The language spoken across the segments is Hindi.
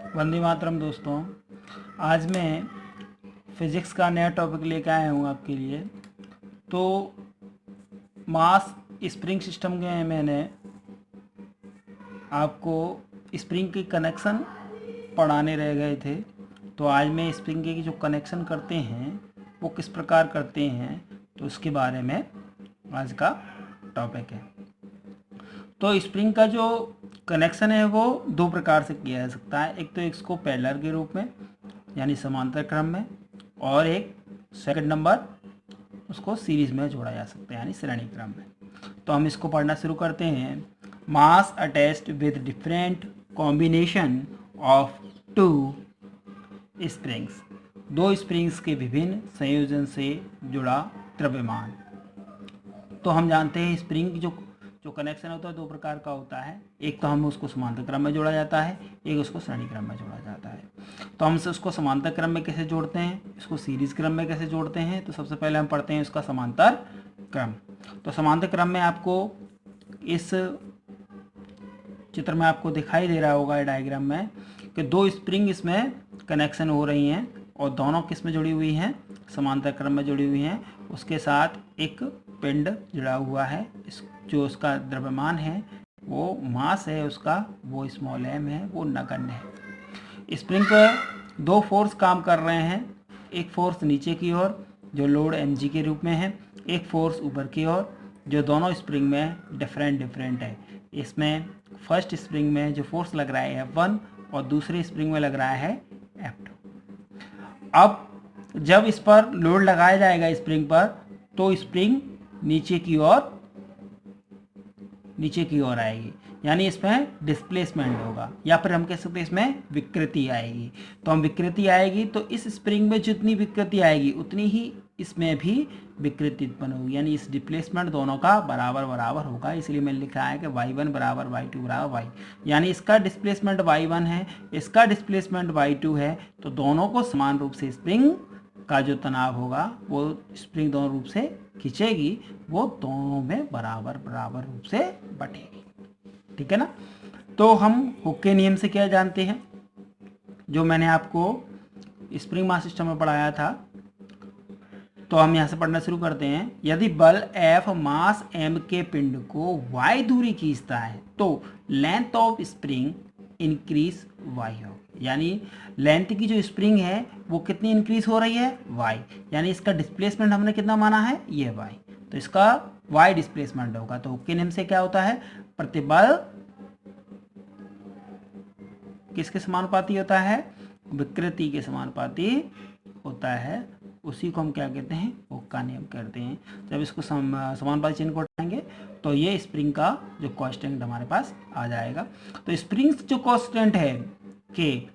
वंदे मातरम दोस्तों। आज मैं फिज़िक्स का नया टॉपिक लेकर आया हूँ आपके लिए। तो मास स्प्रिंग सिस्टम के मैंने आपको स्प्रिंग की कनेक्शन पढ़ाने रह गए थे। तो आज मैं स्प्रिंग के जो कनेक्शन करते हैं वो किस प्रकार करते हैं तो उसके बारे में आज का टॉपिक है। तो स्प्रिंग का जो कनेक्शन है वो दो प्रकार से किया जा सकता है। एक तो इसको पैरेलल के रूप में यानी समांतर क्रम में, और एक सेकंड नंबर उसको सीरीज में जोड़ा जा सकता है यानी श्रेणी क्रम में। तो हम इसको पढ़ना शुरू करते हैं। Mass attached with different combination of two springs, दो स्प्रिंग्स के विभिन्न संयोजन से जुड़ा द्रव्यमान। तो हम जानते हैं स्प्रिंग जो कनेक्शन होता है दो प्रकार का होता है। एक तो हम उसको समांतर क्रम में जोड़ा जाता है, एक उसको श्रेणी क्रम में जोड़ा जाता है। तो हम उसको समांतर क्रम में कैसे जोड़ते हैं, इसको सीरीज क्रम में कैसे जोड़ते हैं, तो सबसे पहले हम पढ़ते हैं उसका समांतर क्रम। तो समांतर क्रम में आपको इस चित्र में आपको दिखाई दे रहा होगा डायग्राम में कि दो स्प्रिंग इसमें कनेक्शन हो रही हैं और दोनों किस में जुड़ी हुई हैं, समांतर क्रम में जुड़ी हुई हैं। उसके साथ एक पिंड जुड़ा हुआ है। जो उसका द्रव्यमान है वो मास है उसका, वो स्मॉल m है, वो नगण्य है। स्प्रिंग पर दो फोर्स काम कर रहे हैं। एक फोर्स नीचे की ओर जो लोड mg के रूप में है, एक फोर्स ऊपर की ओर जो दोनों स्प्रिंग में डिफरेंट है। इसमें फर्स्ट स्प्रिंग में जो फोर्स लग रहा है F1 और दूसरे स्प्रिंग में लग रहा है F2। अब जब इस पर लोड लगाया जाएगा स्प्रिंग पर तो स्प्रिंग नीचे की ओर आएगी, यानी इसमें डिस्प्लेसमेंट होगा, या फिर हम कह सकते हैं इसमें विकृति आएगी। तो हम विकृति आएगी तो इस स्प्रिंग में जितनी विकृति आएगी उतनी ही इसमें भी विकृति उत्पन्न होगी, यानी इस डिस्प्लेसमेंट दोनों का बराबर बराबर होगा। इसलिए मैंने लिखा है कि y1 बराबर y2 बराबर y, यानी इसका डिस्प्लेसमेंट y1 है, इसका डिस्प्लेसमेंट y2 है। तो दोनों को समान रूप से स्प्रिंग का जो तनाव होगा वो स्प्रिंग दोनों रूप से खींचेगी, वो दोनों में बराबर बराबर रूप से बटेगी। ठीक है ना। तो हम हुक के नियम से क्या जानते हैं, जो मैंने आपको स्प्रिंग मास सिस्टम में पढ़ाया था। तो हम यहाँ से पढ़ना शुरू करते हैं। यदि बल F मास m के पिंड को y दूरी खींचता है तो length of spring increase y होगी, यानी लेंथ की जो स्प्रिंग है वो कितनी इंक्रीज हो रही है, y, यानी इसका डिस्प्लेसमेंट हमने कितना माना है, ये y, तो इसका y डिस्प्लेसमेंट होगा। तो हुक के नियम से क्या होता है, प्रतिबल किसके समानुपाती होता है, विकृति के समानुपाती होता है। उसी को हम क्या कहते हैं, हुक का नियम कहते हैं। जब इसको समानुपाती चिन्ह को हटाएंगे तो ये स्प्रिंग का जो कांस्टेंट हमारे पास आ जाएगा। तो स्प्रिंग जो कांस्टेंट है के,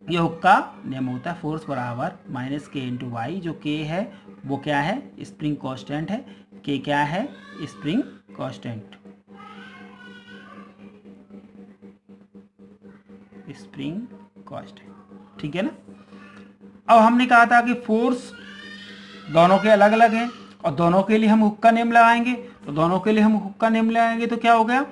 ये हुक का नियम होता है फोर्स बराबर माइनस के इंटू वाई। जो के है वो क्या है, स्प्रिंग कांस्टेंट है। के क्या है, स्प्रिंग कांस्टेंट, स्प्रिंग कांस्टेंट। ठीक है ना। अब हमने कहा था कि फोर्स दोनों के अलग अलग हैं और दोनों के लिए हम हुक का नियम लगाएंगे। तो दोनों के लिए हम हुक का नियम लगाएंगे तो क्या हो गया,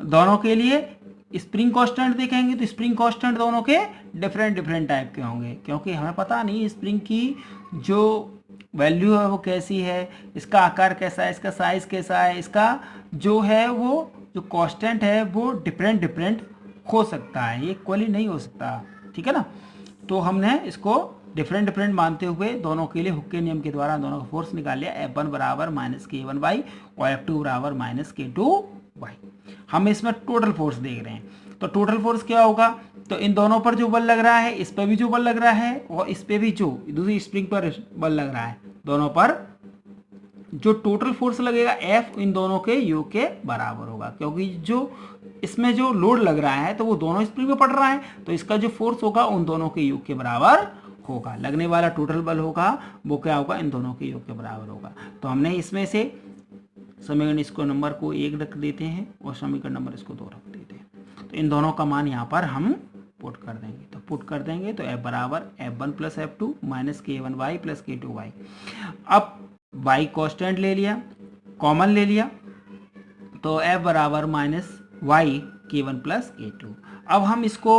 दोनों के लिए स्प्रिंग कांस्टेंट देखेंगे तो स्प्रिंग कांस्टेंट दोनों के डिफरेंट टाइप के होंगे, क्योंकि हमें पता नहीं स्प्रिंग की जो वैल्यू है वो कैसी है, इसका आकार कैसा है, इसका साइज कैसा है, इसका जो है वो जो कांस्टेंट है वो डिफरेंट हो सकता है, ये इक्वली नहीं हो सकता। ठीक है ना। तो हमने इसको डिफरेंट मानते हुए दोनों के लिए हुक के नियम के द्वारा दोनों का फोर्स निकाल लिया। F1 बराबर माइनस के1 वाई और F2 बराबर माइनस के टू वाई। हम इसमें टोटल फोर्स देख रहे हैं। तो टोटल फोर्स क्या होगा, तो इन दोनों पर जो बल लग रहा है, इस पर भी जो बल लग रहा है और इस पर भी जो दूसरी स्प्रिंग पर बल लग रहा है, दोनों पर जो टोटल फोर्स लगेगा F इन दोनों के योग के बराबर होगा, क्योंकि जो इसमें जो लोड लग रहा है तो वो दोनों स्प्रिंग में पड़ रहा है, तो इसका जो फोर्स होगा उन दोनों के योग के बराबर होगा। लगने वाला टोटल बल होगा वो क्या होगा, इन दोनों के योग के बराबर होगा। तो हमने इसमें से समीकरण इसको नंबर को 1 रख देते हैं और समीकरण नंबर इसको 2 रख देते हैं। तो इन दोनों का मान यहाँ पर हम पुट कर देंगे। तो पुट कर देंगे तो F बराबर F1 plus F2 minus K one Y plus K two Y. अब y कांस्टेंट ले लिया, कॉमन ले लिया, तो F बराबर minus Y K1 plus K2। अब हम इसको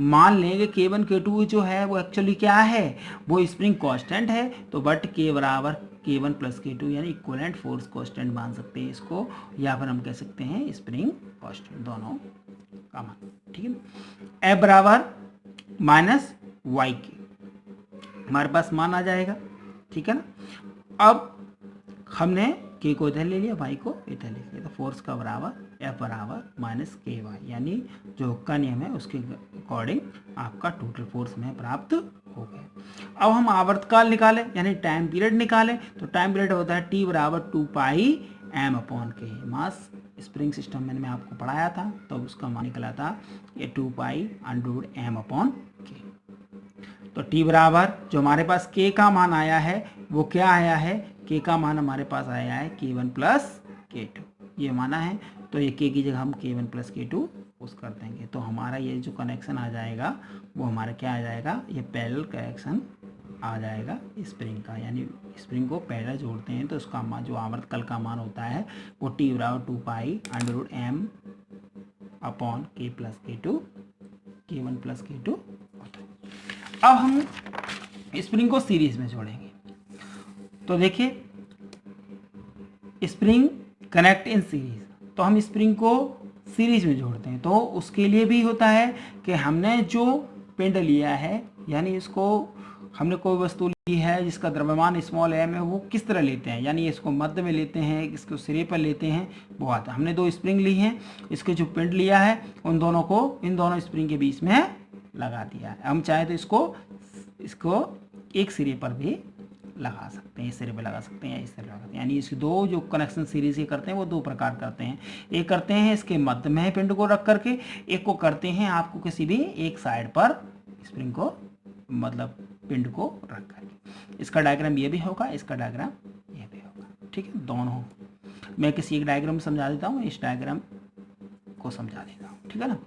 मान लेंगे K1 K2 जो है वो एक्चुअली क्या है, वो स्प्रिंग कांस्टेंट है, तो बट K बराबर K1 प्लस K2 यानी इक्वलेंट फोर्स कांस्टेंट मान सकते हैं इसको, या फिर हम कह सकते हैं स्प्रिंग कांस्टेंट, दोनों का मान। ठीक है ना। F बराबर माइनस वाई के हमारे पास मान आ जाएगा। ठीक है ना। अब हमने के को इधर ले लिया, वाई को इधर ले लिया, तो फोर्स का बराबर एफ बराबर माइनस के वाई, यानी जो हुक्का नियम है उसके अकॉर्डिंग आपका टोटल फोर्स में प्राप्त हो गया। अब हम आवर्तकाल निकालें यानी टाइम पीरियड निकालें, तो टाइम पीरियड होता है टी बराबर 2 पाई एम अपॉन के। मास स्प्रिंग सिस्टम में मैं आपको पढ़ाया था, तो उसका मान निकला था ये 2 pi under M upon K. तो टी बराबर जो हमारे पास के का मान आया है वो क्या आया है, के का मान हमारे पास आया है K1 प्लस K2 ये माना है, तो ये के की जगह हम K1 प्लस K2 उस कर देंगे, तो हमारा ये जो कनेक्शन आ जाएगा वो हमारा क्या आ जाएगा, ये पैरेलल कनेक्शन आ जाएगा स्प्रिंग का, यानी स्प्रिंग को पैरेलल जोड़ते हैं तो उसका मान जो आवर्तकाल का मान होता है वो टी बराबर 2 पाई अंडर एम अपॉन के plus K2 K1 plus K2 होता है। अब हम स्प्रिंग को सीरीज में जोड़ेंगे, तो देखिए स्प्रिंग कनेक्ट इन सीरीज, तो हम स्प्रिंग को सीरीज में जोड़ते हैं, तो उसके लिए भी होता है कि हमने जो पिंड लिया है, यानी इसको हमने कोई वस्तु ली है जिसका द्रव्यमान स्मॉल एम है, वो किस तरह लेते हैं, यानी इसको मध्य में लेते हैं, इसको सिरे पर लेते हैं, वो आता है। हमने 2 स्प्रिंग ली हैं, इसके जो पिंड लिया है उन दोनों को इन दोनों स्प्रिंग के बीच में लगा दिया है। हम चाहे तो इसको एक सिरे पर भी लगा सकते हैं, इस सिरे पे लगा सकते हैं या इस सिरे पे लगा सकते हैं, यानी इसके दो जो कनेक्शन सीरीज के करते हैं वो 2 प्रकार करते हैं। एक करते हैं इसके मध्य में पिंड को रख करके, एक को करते हैं आपको किसी भी एक साइड पर स्प्रिंग को मतलब पिंड को रख करके। इसका डायग्राम ये भी होगा, इसका डायग्राम ये भी होगा। ठीक है, दोनों मैं किसी एक डायग्राम में समझा देता हूँ, इस डायग्राम को समझा देता हूँ। ठीक है ना।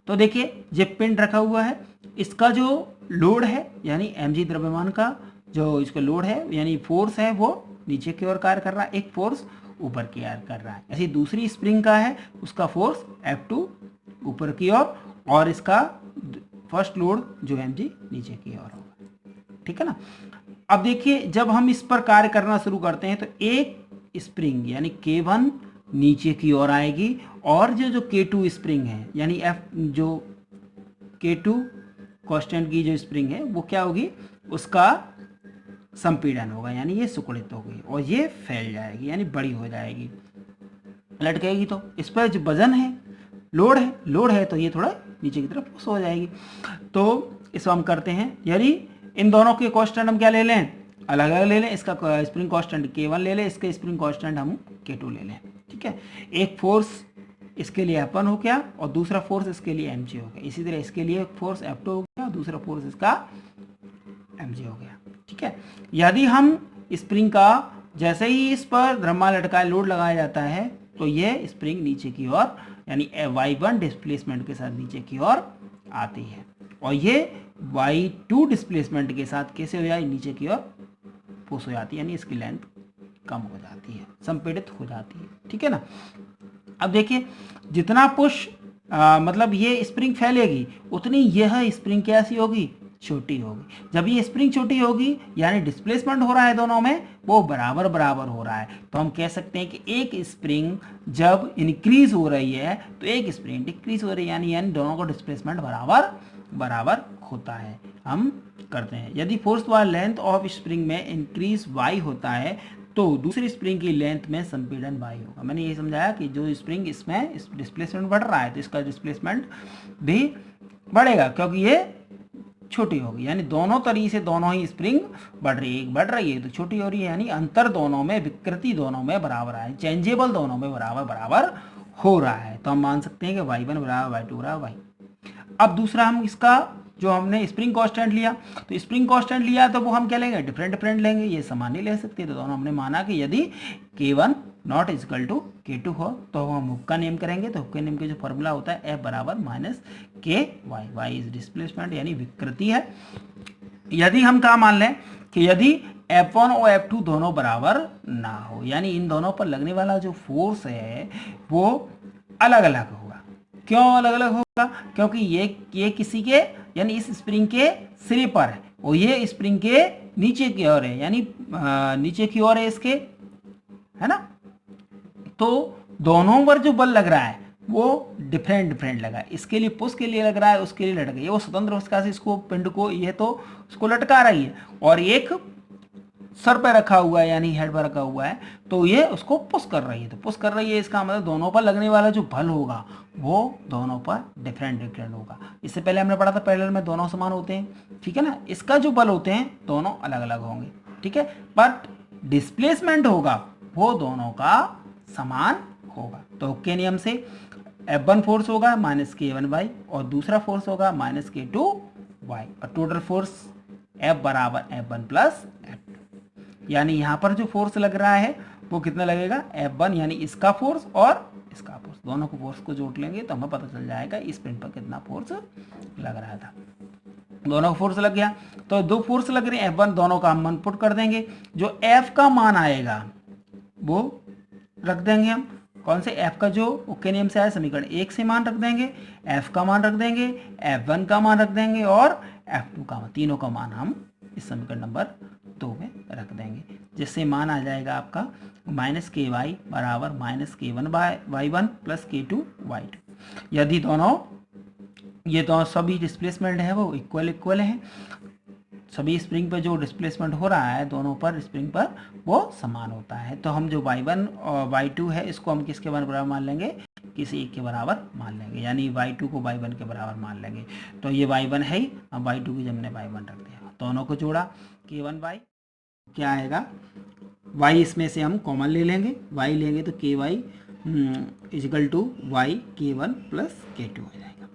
तो देखिए ये पिंड रखा हुआ है, इसका जो लोड है यानी mg द्रव्यमान का जो इसका लोड है यानी फोर्स है वो नीचे की ओर कार्य कर रहा है, एक फोर्स ऊपर की ओर कर रहा है। ऐसी दूसरी स्प्रिंग का है उसका फोर्स F2 ऊपर की ओर और इसका फर्स्ट लोड जो mg नीचे की ओर होगा। ठीक है ना। अब देखिए जब हम इस पर कार्य करना शुरू करते हैं तो एक स्प्रिंग यानी K1 नीचे की ओर आएगी और जो K2 स्प्रिंग है यानी जो K2 कांस्टेंट की जो स्प्रिंग है वो क्या होगी, उसका संपीड़न होगा, यानी ये सुकुड़ित होगी और ये फैल जाएगी यानी बड़ी हो जाएगी, लटकेगी। तो इस पर जो वजन है लोड है तो ये थोड़ा नीचे की तरफ पुश हो जाएगी। तो इसको हम करते हैं, यदि इन दोनों के कांस्टेंट हम क्या ले लें, अलग अलग ले लें, इसका स्प्रिंग कांस्टेंट K1 ले लें, इसके स्प्रिंग कांस्टेंट हम K2 ले लें। ठीक है, एक फोर्स इसके लिए F1 हो गया और दूसरा फोर्स इसके लिए mg हो गया। इसी तरह इसके लिए फोर्स F2 हो गया और दूसरा फोर्स इसका mg हो गया। ठीक है, यदि हम स्प्रिंग का जैसे ही इस पर द्रव्यमान लटकाए लोड लगाया जाता है तो ये स्प्रिंग नीचे की ओर यानी y1 डिस्प्लेसमेंट के साथ नीचे की ओर आती है और ये y2 डिस्प्लेसमेंट के साथ कैसे हो जाए, नीचे की ओर पुश हो जाती है, यानी इसकी लेंथ कम हो जाती है, संपीड़ित हो जाती है। ठीक है ना। अब देखिए जितना पुश मतलब ये स्प्रिंग फैलेगी उतनी यह स्प्रिंग कैसी होगी, छोटी होगी। जब ये स्प्रिंग छोटी होगी यानी डिस्प्लेसमेंट हो रहा है दोनों में वो बराबर बराबर हो रहा है, तो हम कह सकते हैं कि एक स्प्रिंग जब इंक्रीज हो रही है तो एक स्प्रिंग डिक्रीज हो रही है, यानी दोनों का डिस्प्लेसमेंट बराबर बराबर होता है। हम करते हैं, यदि फोर्स वाला लेंथ ऑफ स्प्रिंग में इंक्रीज y होता है तो दूसरी स्प्रिंग की लेंथ में संपीड़न y होगा। मैंने ये समझाया कि जो स्प्रिंग इसमें इस डिस्प्लेसमेंट बढ़ रहा है तो इसका डिस्प्लेसमेंट भी बढ़ेगा क्योंकि ये छोटी होगी, यानी दोनों तरीके से दोनों ही स्प्रिंग बढ़ रही है, एक बढ़ रही है तो छोटी हो रही है, यानी अंतर दोनों में, विकृति दोनों में बराबर है, चेंजेबल दोनों में बराबर बराबर हो रहा है। तो हम मान सकते हैं कि y1 बराबर y2 बराबर y। अब दूसरा हम इसका जो हमने स्प्रिंग कांस्टेंट लिया, तो स्प्रिंग कांस्टेंट लिया तो वो हम क्या लेंगे, डिफरेंट लेंगे, ये समान नहीं ले सकते। तो दोनों हमने माना कि यदि K1 not is equal to K2 हो तो हम हुक्का नेम करेंगे, तो हुक्का नेम के जो फॉर्मूला होता है F बराबर माइनस के वाई इज डिस्प्लेसमेंट यानी विकृति है। यदि हम क्या मान लें कि यदि F1 और F2 दोनों बराबर ना हो, यानी इन दोनों पर लगने वाला जो फोर्स है वो अलग अलग होगा, क्यों अलग अलग होगा? क्योंकि ये किसी के यानी इस स्प्रिंग के सिरे पर है और ये स्प्रिंग के नीचे की ओर है, यानी नीचे की ओर है इसके, है ना। तो दोनों पर जो बल लग रहा है वो डिफरेंट लगा है। इसके लिए पुश के लिए लग रहा है, उसके लिए लटक ये वो स्वतंत्र प्रकार से इसको पिंड को ये तो उसको लटका रही है और एक सर पे रखा हुआ है यानी हेड पर रखा हुआ है, तो ये उसको पुश कर रही है। तो पुश कर रही है इसका मतलब दोनों पर लगने वाला जो बल होगा वो दोनों पर डिफरेंट होगा। इससे पहले हमने पढ़ा था पैरेलल में दोनों समान होते हैं, ठीक है ना। इसका जो बल होते हैं दोनों अलग अलग होंगे, ठीक है, बट डिस्प्लेसमेंट होगा वो दोनों का समान होगा। तो के नियम से F1 फोर्स होगा -K1y और दूसरा फोर्स होगा -K2y और टोटल फोर्स F बराबर F1 प्लस F2, यानी यहाँ पर जो फोर्स लग रहा है वो कितना लगेगा F1 यानी इसका फोर्स और इसका फोर्स, दोनों को फोर्स को जोड़ लेंगे तो हमें पता चल जाएगा इस पिंड पर कितना फोर्स लग रहा था। दोनों को फोर्स लग गया तो दो फोर्स लग रहे हैं F1, दोनों का हम मान पुट कर देंगे। जो F का मान आएगा वो रख देंगे हम, कौन से F का जो ओके नियम से आया समीकरण 1 से मान रख देंगे, F का मान रख देंगे, F1 का मान रख देंगे और F2 का मान, तीनों का मान हम इस समीकरण नंबर 2 में रख देंगे, जिससे मान आ जाएगा आपका -Ky बराबर -K1y1 प्लस K2y2। यदि दोनों ये दोनों सभी डिस्प्लेसमेंट है वो इक्वल है, सभी स्प्रिंग पर जो डिस्प्लेसमेंट हो रहा है दोनों पर स्प्रिंग पर वो समान होता है, तो हम जो y1 और y2 है इसको हम किसके बराबर मान लेंगे, किसी एक के बराबर मान लेंगे, यानी y2 को y1 के बराबर मान लेंगे। तो ये y1 है ही, अब y2 की हमने y1 रख दिया, दोनों को जोड़ा K1y क्या आएगा, y इसमें से हम कॉमन ले लेंगे, y लेंगे तो Ky equal to y K1 plus K2 हो जाएगा।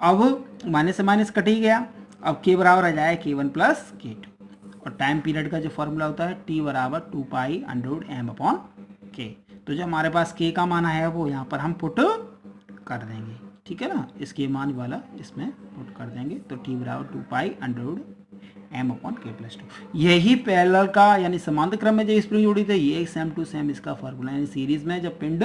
अब माइनस से माइनस कट ही गया, अब k बराबर आ जाए K1 प्लस K2 और टाइम पीरियड का जो फॉर्मूला होता है t बराबर 2π√m/k। तो जो हमारे पास k का मान है वो यहाँ पर हम पुट कर देंगे, ठीक है ना, इसके मान वाला इसमें पुट कर देंगे तो t बराबर 2π√m/k+2। यही पैरेलल का यानी समांतर क्रम में जो स्प्रिंग जोड़ी थे ये सेम टू सेम इसका फॉर्मूला, यानी सीरीज में जब पिंड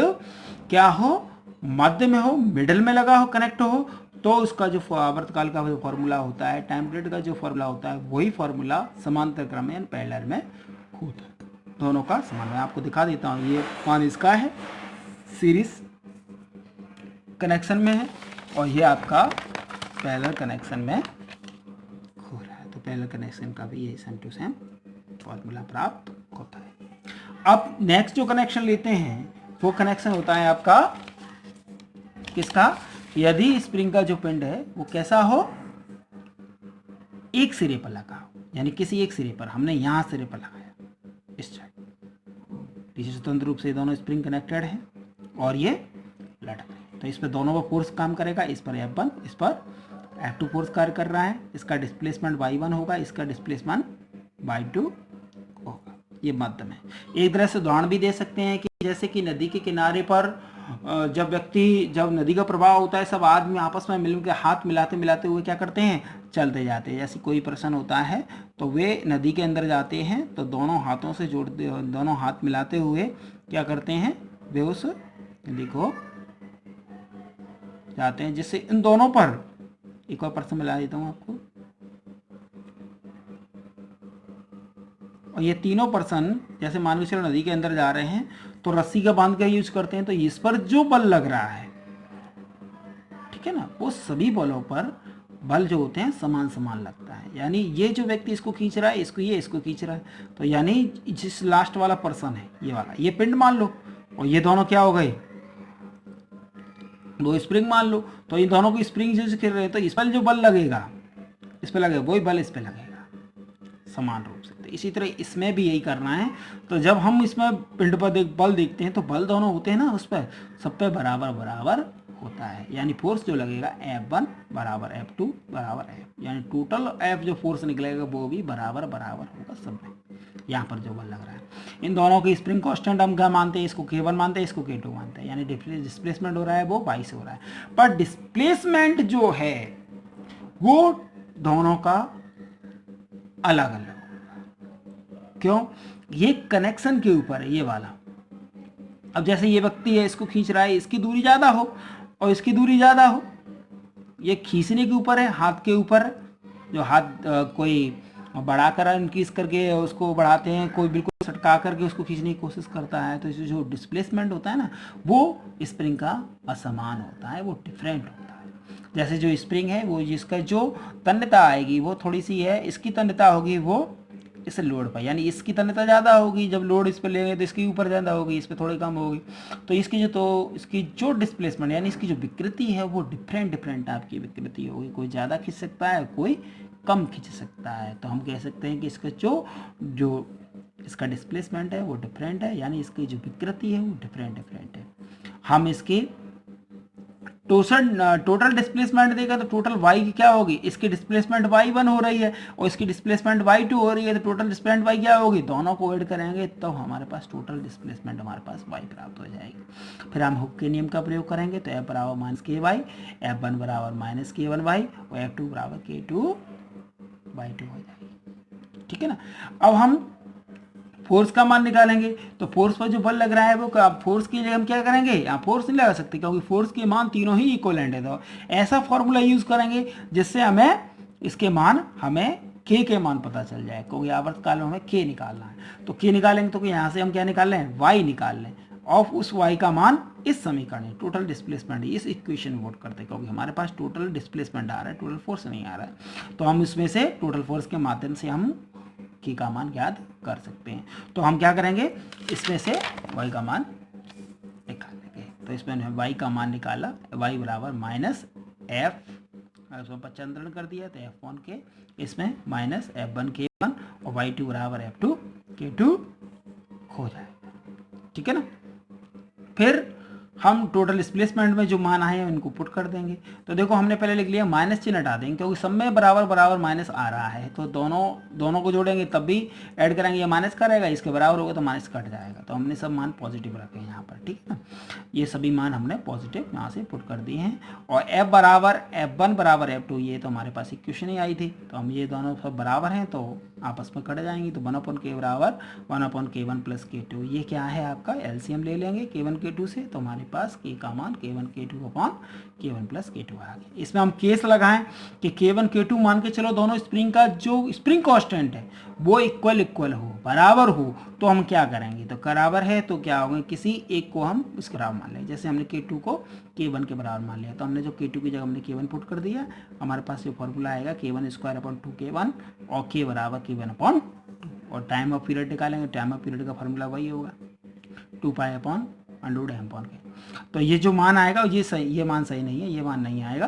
क्या हो, मध्य में हो, मिडल में लगा हो, कनेक्ट हो, तो उसका जो आवर्तकाल का जो फॉर्मूला होता है, टाइम पीरियड का जो फॉर्मूला होता है, वही फॉर्मूला समांतर क्रम में पैरेलल में होता है, दोनों का समान। मैं आपको दिखा देता हूँ, ये मान इसका है, सीरीज कनेक्शन में है और ये आपका पैरेलल कनेक्शन में हो रहा है, तो पैरेलल कनेक्शन का भी ये सेम टू सेम फॉर्मूला प्राप्त होता है। अब नेक्स्ट जो कनेक्शन लेते हैं वो कनेक्शन होता है आपका किसका, यदि स्प्रिंग का जो पिंड है वो कैसा हो, एक सिरे पर लगा हो, यानी किसी एक सिरे पर, हमने यहाँ सिरे पर लगाया इस साइड, पीछे स्वतंत्र रूप से दोनों स्प्रिंग कनेक्टेड है और ये लटक रहे, तो इस पर दोनों पर फोर्स काम करेगा, इस पर F1, इस पर F2 फोर्स कार्य कर रहा है, इसका डिस्प्लेसमेंट y1 होगा, इसका डिस्प्लेसमेंट y2 होगा, ये मध्य में। एक तरह से उदाहरण भी दे सकते हैं कि जैसे कि नदी के किनारे पर जब नदी का प्रवाह होता है, सब आदमी आपस में मिलकर हाथ मिलाते मिलाते हुए क्या करते हैं, चलते जाते हैं। जैसे कोई पर्सन होता है तो वे नदी के अंदर जाते हैं तो दोनों हाथों से जोड़ते, दोनों हाथ मिलाते हुए क्या करते हैं, वे उस नदी को जाते हैं, जिससे इन दोनों पर, एक और पर्सन मिला देता हूँ आपको, और ये तीनों पर्सन जैसे मान लो चलो नदी के अंदर जा रहे हैं तो रस्सी का बांध का यूज करते हैं, तो इस पर जो बल लग रहा है, ठीक है ना, वो सभी बलों पर बल जो होते हैं समान समान लगता है, यानी ये जो व्यक्ति इसको खींच रहा है, इसको खींच रहा है, तो यानी जिस लास्ट वाला पर्सन है ये वाला, ये पिंड मान लो और ये दोनों क्या हो गए, दो स्प्रिंग मान लो, तो इन दोनों को स्प्रिंग जो खेल रहे हैं तो इस पर जो बल लगेगा इस पर लगेगा, वही बल इस पर लगेगा समान रूप से। तो इसी तरह इसमें भी यही करना है, तो जब हम इसमें पिंड पर बल देखते हैं तो बल दोनों होते हैं ना, उस पर सब पे बराबर बराबर होता है, यानी फोर्स जो लगेगा F1 बराबर F2 बराबर F, यानी टोटल F जो फोर्स निकलेगा वो भी बराबर बराबर होगा सब में, यहाँ पर जो बल लग रहा है। इन दोनों की स्प्रिंग कांस्टेंट हम क्या मानते हैं, इसको K1 मानते हैं, इसको K2 मानते हैं, यानी डिस्प्लेसमेंट हो रहा है वो y से हो रहा है, पर डिस्प्लेसमेंट जो है वो दोनों का अलग अलग, क्यों, ये कनेक्शन के ऊपर है ये वाला। अब जैसे ये व्यक्ति है इसको खींच रहा है, इसकी दूरी ज़्यादा हो और इसकी दूरी ज़्यादा हो। ये खींचने के ऊपर है, हाथ के ऊपर, जो हाथ कोई बढ़ाकर इंक्रीज करके उसको बढ़ाते हैं, कोई बिल्कुल सटका करके उसको खींचने की कोशिश करता है। तो इसे जो डिस्प्लेसमेंट होता है ना, वो स्प्रिंग का असमान होता है, वो डिफरेंट होता है। जैसे जो स्प्रिंग है वो जिसका जो तन्यता आएगी वो थोड़ी सी है, इसकी तन्यता होगी वो इस लोड पर, यानी इसकी तन्यता ज़्यादा होगी, जब लोड इस पर लेंगे तो इसकी ऊपर ज़्यादा होगी, इस पर थोड़ी कम होगी। तो इसकी जो डिस्प्लेसमेंट यानी इसकी जो विकृति है वो डिफरेंट टाइप की विकृति होगी। कोई ज़्यादा खींच सकता है, कोई कम खींच सकता है। तो हम कह सकते हैं कि इसका जो इसका डिस्प्लेसमेंट है वो डिफरेंट है, यानी इसकी जो विकृति है वो डिफरेंट है। हम इसकी टोटल डिस्प्लेसमेंट देगा तो टोटल y की क्या होगी, इसकी डिस्प्लेसमेंट y1 हो रही है और इसकी डिस्प्लेसमेंट y2 हो रही है, तो टोटल डिस्प्लेसमेंट y क्या होगी, दोनों को ऐड करेंगे तो हमारे पास टोटल डिस्प्लेसमेंट हमारे पास y प्राप्त हो जाएगी। फिर हम हुक के नियम का प्रयोग करेंगे तो f बराबर माइनस के वाई, f1 बराबर माइनस के वन वाई और f2 बराबर के टू बाई टू हो जाएगी। ठीक है ना। अब हम फोर्स का मान निकालेंगे तो फोर्स पर जो बल लग रहा है वो फोर्स की जगह हम क्या करेंगे, यहाँ फोर्स नहीं लगा सकते क्योंकि फोर्स के मान तीनों ही इक्वलेंट है। तो ऐसा फॉर्मूला यूज करेंगे जिससे हमें इसके मान हमें k के मान पता चल जाए, क्योंकि आवर्तकाल में हमें k निकालना है। तो k निकालेंगे तो यहाँ से हम क्या निकाल लें, y निकाल लें और उस y का मान इस समीकरण में टोटल डिस्प्लेसमेंट इस इक्वेशन में वोट करते हैं, क्योंकि हमारे पास टोटल डिस्प्लेसमेंट आ रहा है, टोटल फोर्स नहीं आ रहा है। तो हम इसमें से टोटल फोर्स के माध्यम से हम k का मान ज्ञात कर सकते हैं। तो हम क्या करेंगे, इसमें से y का मान निकाल लेंगे। तो इसमें हमने y का मान निकाला, y बराबर माइनस एफ, उसको पचंद्रण कर दिया तो f1 के, इसमें माइनस f1 k1 और y2 बराबर f2 k2 हो जाएगा। ठीक है ना। फिर हम टोटल डिस्प्लेसमेंट में जो मान आए हैं उनको पुट कर देंगे। तो देखो हमने पहले लिख लिया, माइनस चिन्ह हटा देंगे क्योंकि सब में बराबर बराबर माइनस आ रहा है, तो दोनों को जोड़ेंगे तब भी ऐड करेंगे, ये माइनस का रहेगा, इसके बराबर होगा तो माइनस कट जाएगा। तो हमने सब मान पॉजिटिव रखे हैं यहाँ पर। ठीक है ना, ये सभी मान हमने पॉजिटिव यहाँ से पुट कर दिए हैं। और f बराबर f1 बराबर f2, ये तो हमारे पास इक्वेशन ही आई थी, तो हम ये दोनों सब बराबर हैं तो आपस में कट जाएंगी। तो 1/k बराबर 1/k1 प्लस k2, ये क्या है आपका एलसीएम ले लेंगे k1 k2 से, तो हमारे पास k का मान k1 k2 upon k1 plus k2 आ गया। इसमें हम केस लगाएं कि k1 k2 मान के चलो दोनों स्प्रिंग का जो स्प्रिंग कांस्टेंट है वो इक्वल हो, बराबर हो, तो हम क्या करेंगे, तो बराबर है तो क्या होगा, किसी एक को हम इसके बराबर मान लें। जैसे हमने k2 को k1 के बराबर मान लिया, तो हमने जो k2 की जगह हमने k1 पुट कर दिया, हमारे पास जो फॉर्मूला आएगा k1 स्क्वायर अपॉन 2k1 और k बराबर k1 अपॉन 2, और टाइम ऑफ पीरियड निकालेंगे, टाइम ऑफ पीरियड का फॉर्मूला वही होगा 2 pi upon under M upon K. तो ये जो मान आएगा ये सही, ये मान सही नहीं है, ये मान नहीं आएगा।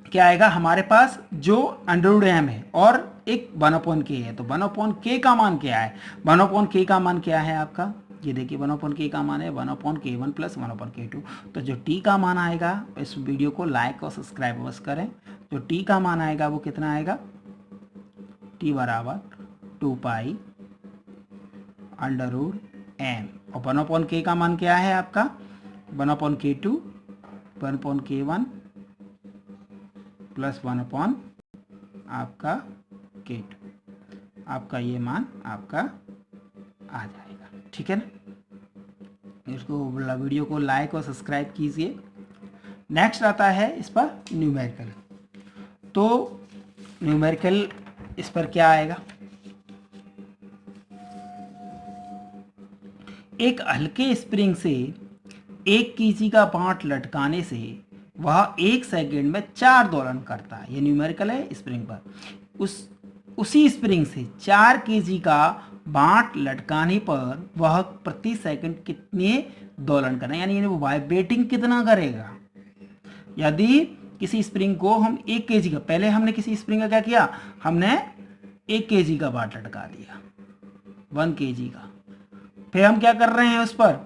क्या आएगा हमारे पास, जो अंडर एम है और एक 1/k है, तो 1/k का मान क्या है, 1/k का मान क्या है आपका, ये देखिए 1/k का मान है 1/k1 प्लस 1/k2। तो जो t का मान आएगा, इस वीडियो को लाइक और सब्सक्राइब अवश्य करें, जो t का मान आएगा वो कितना आएगा, t बराबर 2 पाई अंडर रूट एम, और 1/k का मान क्या है आपका 1/k2 1/k1 प्लस 1 अपॉन आपका k2, आपका ये मान आपका आ जाएगा। ठीक है ना, इसको वीडियो को लाइक और सब्सक्राइब कीजिए। नेक्स्ट आता है इस पर न्यूमेरिकल। तो न्यूमेरिकल इस पर क्या आएगा, एक हल्के स्प्रिंग से 1 kg का बांट लटकाने से वह 1 सेकेंड में 4 दोलन करता है। ये न्यूमेरिकल है स्प्रिंग पर। उसी स्प्रिंग से 4 kg का बांट लटकाने पर वह प्रति सेकंड कितने दोलन करें, यानी वो वाइब्रेटिंग कितना करेगा। यदि किसी स्प्रिंग को हम 1 kg का, पहले हमने किसी स्प्रिंग का क्या किया, हमने 1 kg का बांट लटका दिया 1 kg का, फिर हम क्या कर रहे हैं उस पर,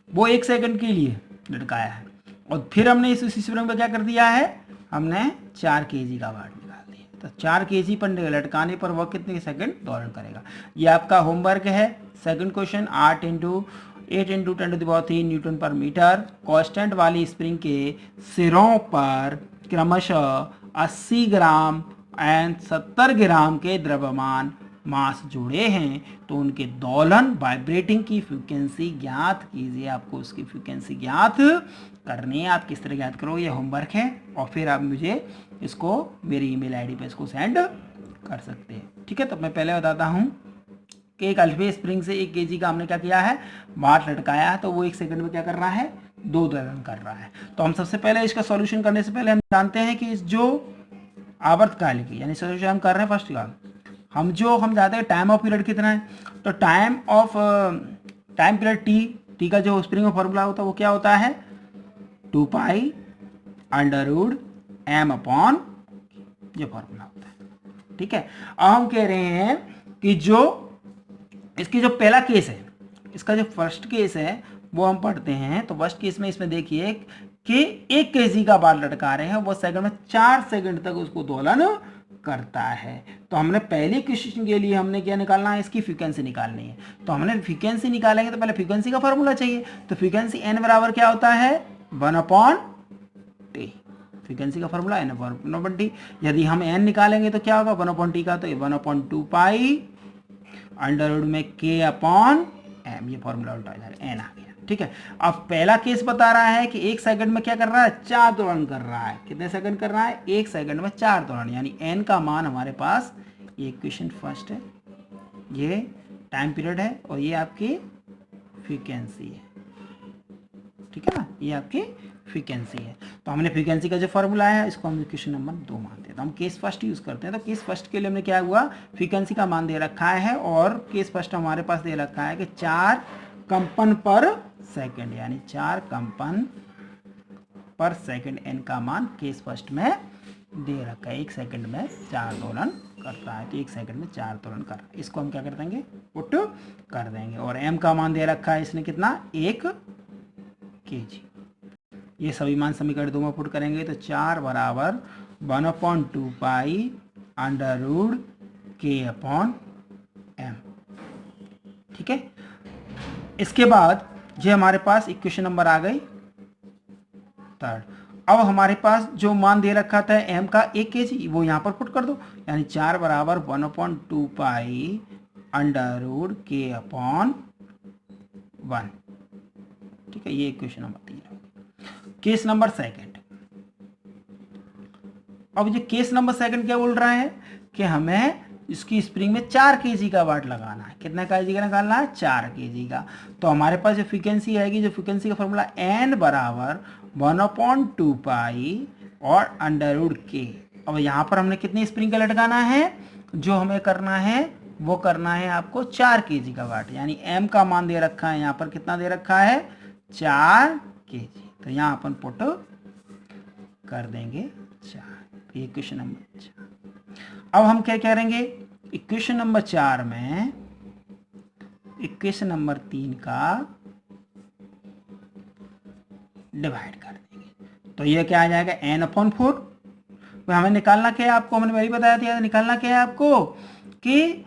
वो 1 सेकंड के लिए लटकाया है, और फिर हमने इस स्प्रिंग पर क्या कर दिया है, हमने 4 kg का बांट निकाल दिया। तो 4 kg पर लटकाने पर वह कितने सेकंड दोलन करेगा। ये आपका होमवर्क है। सेकंड क्वेश्चन 8 × 10³ न्यूटन पर मीटर कांस्टेंट वाली स्प्रिंग के सिरों पर क्रमशः 80 ग्राम एंड 70 ग्राम के द्रव्यमान मास जुड़े हैं तो उनके दोलन वाइब्रेटिंग की फ्रीक्वेंसी ज्ञात कीजिए। आपको उसकी फ्रीक्वेंसी ज्ञात करनी है। आप किस तरह ज्ञात करोगे, ये होमवर्क है, और फिर आप मुझे इसको मेरी ईमेल आईडी पे इसको सेंड कर सकते हैं। ठीक है, तो मैं पहले बताता हूँ कि एक अल्फे स्प्रिंग से 1 kg का हमने क्या किया है, बाट लटकाया है, तो वो 1 सेकंड में क्या कर रहा है, 2 दोलन कर रहा है। तो हम सबसे पहले इसका सॉल्यूशन करने से पहले हम जानते हैं कि इस जो आवर्तकाल की यानी सॉल्यूशन हम कर रहे हैं फर्स्ट का, हम जानते हैं टाइम ऑफ पीरियड कितना है। तो टाइम पीरियड टी का जो स्प्रिंग में फॉर्मूला होता है वो क्या होता है, 2 pi under root M upon, ये फॉर्मूला होता है। ठीक है, अब हम कह रहे हैं कि जो इसकी जो पहला केस है, इसका जो फर्स्ट केस है वो हम पढ़ते हैं। तो फर्स्ट केस में इसमें देखिए कि 1 kg का बार लटका रहे हैं, वो सेकंड में 4 सेकंड तक उसको दोलन करता है। तो हमने पहले क्वेश्चन के लिए हमने क्या निकालना है, इसकी फ्रीक्वेंसी निकालनी है। तो हमने फ्रीक्वेंसी निकालेंगे तो पहले फ्रीक्वेंसी का फॉर्मूला चाहिए। तो फ्रीक्वेंसी n बराबर क्या होता है, 1/t। फ्रीक्वेंसी का फॉर्मूला n/t। यदि हम n निकालेंगे तो क्या होगा, 1/t का, तो 1/2 पाई अंडर रूट में k अपॉन m, ये फॉर्मूला उल्टा हो जाएगा, n आ गया। ठीक है, अब पहला केस बता रहा है कि 1 सेकंड में क्या कर रहा है, 4 दोलन कर रहा है। कितने सेकंड कर रहा है, 1 सेकंड में 4 दोलन, यानी n का मान हमारे पास, ये इक्वेशन फर्स्ट है, ये टाइम पीरियड है, और ये आपकी फ्रीक्वेंसी है। ठीक है ना, ये आपकी फ्रीक्वेंसी है। तो हमने फ्रीक्वेंसी का जो फॉर्मूला है इसको हम इक्वेशन नंबर 2 मानते हैं। तो हम केस फर्स्ट यूज करते हैं। तो केस फर्स्ट के लिए हमने क्या हुआ, फ्रीक्वेंसी का मान दे रखा है, और केस फर्स्ट हमारे पास दे रखा है कि 4 कंपन पर सेकंड, यानी 4 कंपन पर सेकंड n का मान केस फर्स्ट में दे रखा है। 1 सेकंड में 4 दोलन करता है, तो 1 सेकंड में 4 दोलन कर रहा है। इसको हम क्या कर देंगे, पुट कर देंगे। और m का मान दे रखा है इसने कितना, 1 kg। ये सभी मान समीकरण 2 में पुट करेंगे तो 4 बराबर 1/2 pi under root k upon m। ठीक है, इसके बाद ये हमारे पास इक्वेशन नंबर आ गई 3rd। अब हमारे पास जो मान दे रखा था m का 1 kg, वो यहाँ पर पुट कर दो, यानी 4 बराबर 1/2 pi under root k upon 1। ठीक है, ये इक्वेशन नंबर 3 है। केस नंबर सेकंड, अब ये केस नंबर सेकंड क्या बोल रहा है कि हमें इसकी स्प्रिंग में 4 kg का वाट लगाना है। कितना kg का निकालना है, 4 kg का। तो हमारे पास जो फ्रीक्वेंसी आएगी, जो फ्रीक्वेंसी का फॉर्मूला n बराबर 1/2 पाई और अंडर रूट k। अब यहाँ पर हमने कितनी स्प्रिंग का लटकाना है, जो हमें करना है वो करना है आपको 4 kg का वाट, यानी m का मान दे रखा है, यहाँ पर कितना दे रखा है, 4 kg। तो यहाँ अपन पुट कर देंगे 4, इक्वेशन नंबर 4। अब हम क्या करेंगे, इक्वेशन नंबर 4 में इक्वेशन नंबर 3 का डिवाइड कर देंगे। तो ये क्या आ जाएगा, n/4। हमें निकालना क्या है, आपको हमने वही बताया था, निकालना क्या है आपको कि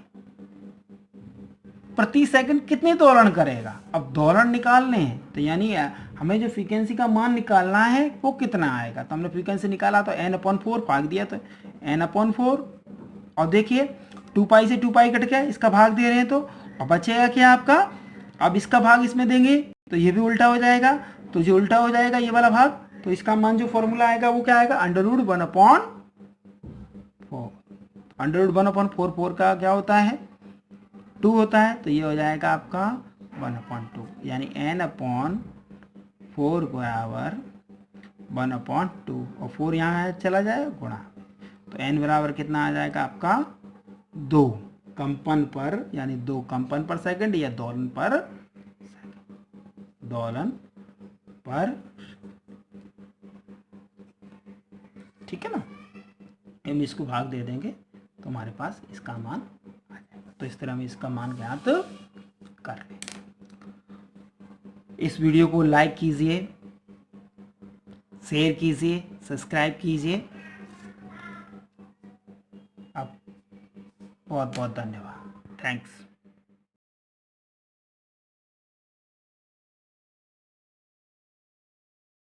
प्रति सेकंड कितने दोलन करेगा। अब दोलन निकालने हैं तो यानी हमें जो फ्रीक्वेंसी का मान निकालना है वो कितना आएगा। तो हमने फ्रीक्वेंसी निकाला तो n/4 भाग दिया, तो n/4, और देखिए 2 पाई से 2 पाई कट गया, इसका भाग दे रहे हैं, तो अब बचेगा क्या आपका, अब इसका भाग इसमें देंगे तो ये भी उल्टा हो जाएगा, तो जो उल्टा हो जाएगा ये वाला भाग, तो इसका मान जो फॉर्मूला आएगा वो क्या आएगा, अंडर रूट 1/4। अंडर रूट 1/4, 4 का क्या होता है, 2 होता है, तो ये हो जाएगा आपका 1/2, यानी n/4 बराबर 1/2, और 4 यहाँ चला जाएगा गुणा, तो n बराबर कितना आ जाएगा आपका 2 कंपन पर, यानी 2 कंपन पर सेकंड या दोलन पर ठीक है ना। हम इसको भाग दे देंगे तो हमारे पास इसका मान आ जाएगा। तो इस तरह हम इसका मान ज्ञात कर लें। इस वीडियो को लाइक कीजिए, शेयर कीजिए, सब्सक्राइब कीजिए। अब बहुत बहुत धन्यवाद, थैंक्स।